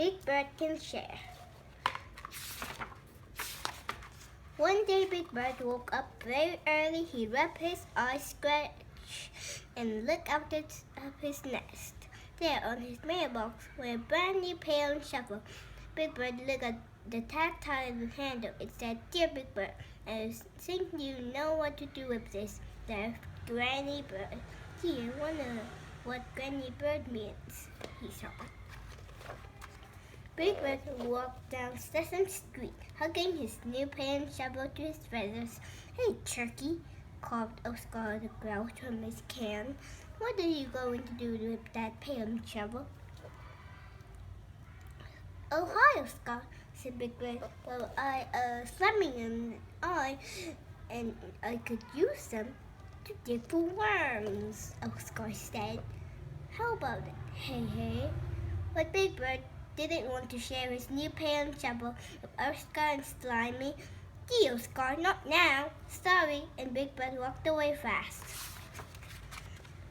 Big Bird can share. One day Big Bird woke up very early. He rubbed his eyes, scratched, and looked out of his nest. There on his mailbox were a brand new pail and shovel. Big Bird looked at the tactile handle. It said, "Dear Big Bird, I think you know what to do with this." There's Granny Bird. "Gee, I wonder what Granny Bird means," he thought. Big Bird walked down Sesame Street, hugging his new pail and shovel to his feathers. "Hey, Turkey," called Oscar the Grouch from his can. "What are you going to do with that pail and shovel?" "Oh, hi, Oscar," said Big Bird. "Well, I slamming an eye, and I could use them to dig for worms," Oscar said. "How about it? Hey. But Big Bird didn't want to share his new pail and shovel with Oscar and Slimy. "Gee, Oscar, not now. Sorry," and Big Bird walked away fast.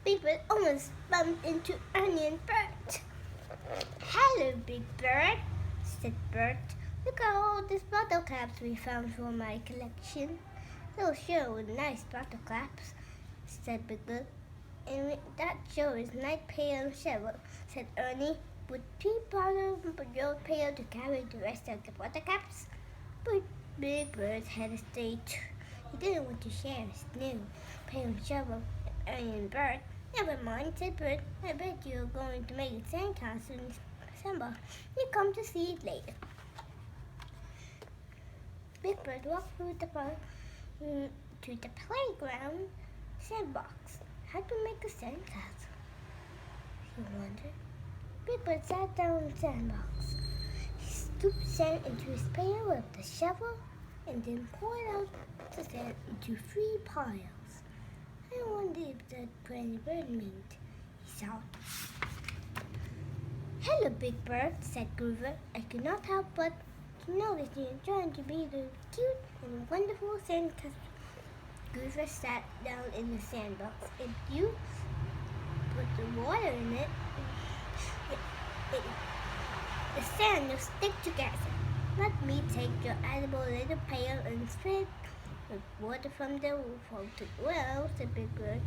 Big Bird almost bumped into Ernie and Bert. "Hello, Big Bird," said Bert. "Look at all these bottle caps we found for my collection." "Those sure were nice bottle caps," said Big Bird. "And that sure is nice pail and shovel," said Ernie. "Would you borrow your pail to carry the rest of the bottle caps?" But Big Bird hesitated. He didn't want to share his new pail and shovel with Ernie and Bert. "Never mind," said Bert. "I bet you're going to make a sandcastle in December. You come to see it later." Big Bird walked through the to the playground sandbox. How to make a sandcastle, he wondered. Big Bird sat down in the sandbox. He scooped sand into his pail with the shovel and then poured out the sand into 3 piles. "I wonder if that Granny Bird meant," he thought. "Hello, Big Bird," said Groover. "I could not help but notice you're trying to be the cute and wonderful sandcastle." Groover sat down in the sandbox. "If you put the water in it, the sand will stick together. Let me take your edible little pail and fill it with water from the roof of the well," said Big Bird.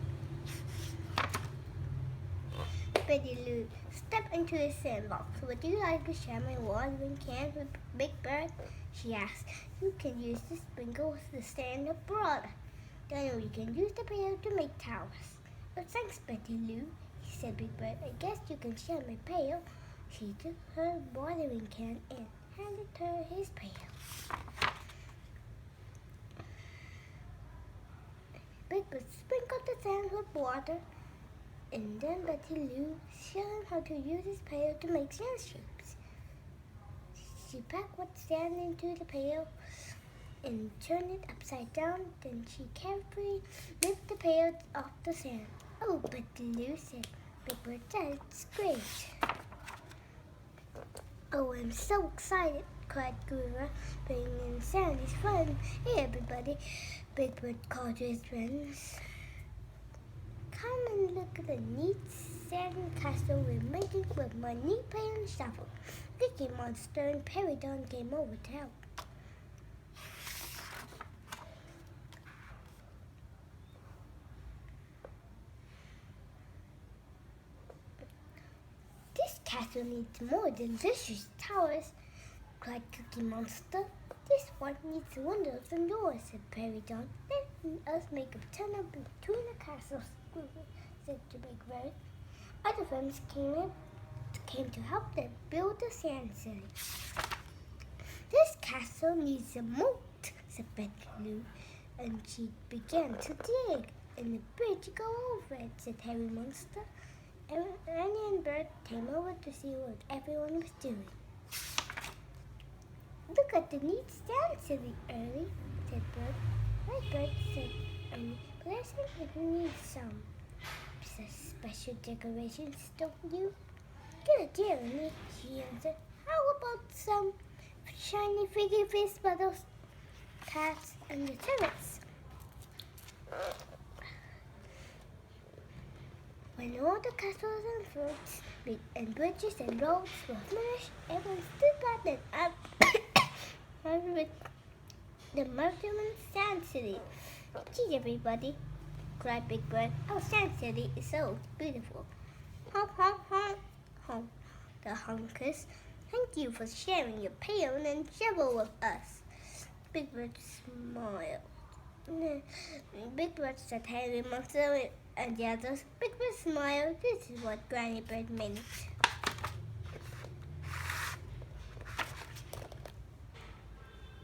Betty Lou stepped into the sandbox. "Would you like to share my watering can with Big Bird?" she asked. "You can use the sprinkles to stand up broader. Then we can use the pail to make towers." "Oh, thanks, Betty Lou," said Big Bird. "I guess you can share my pail." She took her watering can and handed her his pail. Big Bird sprinkled the sand with water, and then Betty Lou showed him how to use his pail to make sand shapes. She packed wet sand into the pail and turned it upside down. Then she carefully lifted the pail off the sand. "Oh, Betty Lou," said Big Bird, "that's great." "Oh, I'm so excited," cried Groover. "Playing in sand is fun. Hey, everybody," Big Bird called to his friends. "Come and look at the neat sand castle we're making with my neat pail and shovel." Cookie Monster and Peridon came over to help. "This castle needs more delicious towers," cried Cookie Monster. "This one needs windows and doors," said Peridon. "Let us make a ton of tuna castles," said the Big Bird. Other friends came to help them build the sand city. "This castle needs a moat," said Betty Lou, and she began to dig, "and a bridge to go over it," said Harry Monster. Ernie and Bert came over to see what everyone was doing. "Look at the neat sand city, Ernie," said Bert. "Right, Bert," said Ernie, "but I think it needs some special decorations, don't you?" "Good idea, Ernie," she answered. "How about some shiny figgy fish bubbles, cats, and the turrets?" When all the castles and forts and bridges and roads were finished, everyone stood back and with the Mercury Sand City. Gee, everybody, cried Big Bird. Our Sand City is so beautiful. Honk, honk, honk, honk. The honkers. Thank you for sharing your pail and shovel with us. Big Bird smiled. Big Bird said, "Hey, monster," and the others. Big Bird smiled. This is what Granny Bird meant.